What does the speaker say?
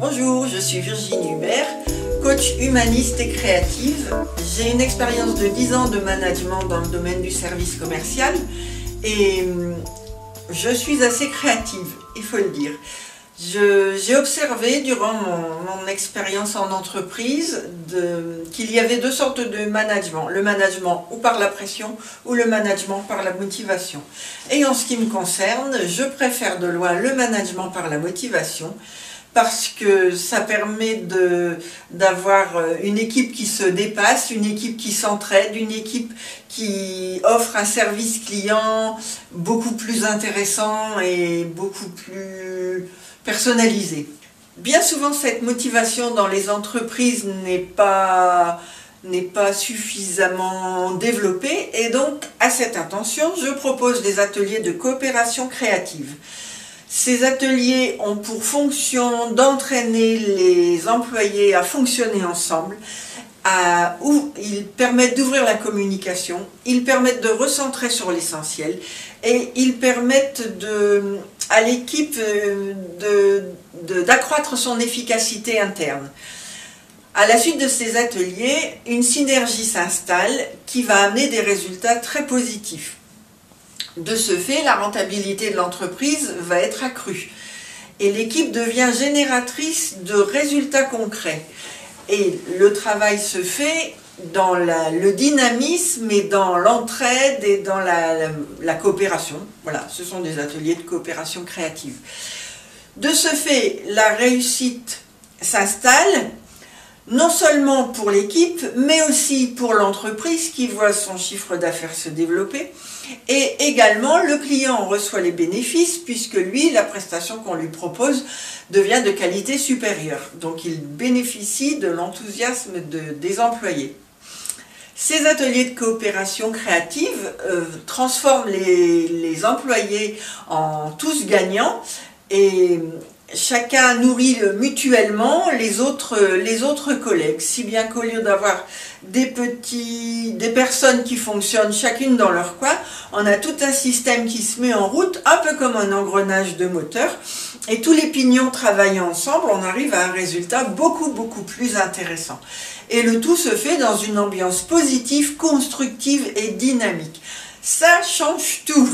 Bonjour, je suis Virginie Hubert, coach humaniste et créative. J'ai une expérience de 10 ans de management dans le domaine du service commercial et je suis assez créative, il faut le dire. J'ai observé durant mon expérience en entreprise qu'il y avait deux sortes de management. Le management ou par la pression ou le management par la motivation. Et en ce qui me concerne, je préfère de loin le management par la motivation parce que ça permet d'avoir une équipe qui se dépasse, une équipe qui s'entraide, une équipe qui offre un service client beaucoup plus intéressant et beaucoup plus personnalisé. Bien souvent, cette motivation dans les entreprises n'est pas suffisamment développée et donc, à cette intention, je propose des ateliers de coopération créative. Ces ateliers ont pour fonction d'entraîner les employés à fonctionner ensemble, où ils permettent d'ouvrir la communication, ils permettent de recentrer sur l'essentiel et ils permettent à l'équipe d'accroître son efficacité interne. À la suite de ces ateliers, une synergie s'installe qui va amener des résultats très positifs. De ce fait, la rentabilité de l'entreprise va être accrue et l'équipe devient génératrice de résultats concrets. Et le travail se fait dans le dynamisme et dans l'entraide et dans la coopération. Voilà, ce sont des ateliers de coopération créative. De ce fait, la réussite s'installe, non seulement pour l'équipe, mais aussi pour l'entreprise qui voit son chiffre d'affaires se développer. Et également, le client reçoit les bénéfices puisque lui, la prestation qu'on lui propose devient de qualité supérieure. Donc, il bénéficie de l'enthousiasme des employés. Ces ateliers de coopération créative transforment les employés en tous gagnants et chacun nourrit mutuellement les autres collègues, si bien qu'au lieu d'avoir des personnes qui fonctionnent chacune dans leur coin, on a tout un système qui se met en route, un peu comme un engrenage de moteur, et tous les pignons travaillant ensemble, on arrive à un résultat beaucoup plus intéressant. Et le tout se fait dans une ambiance positive, constructive et dynamique. Ça change tout.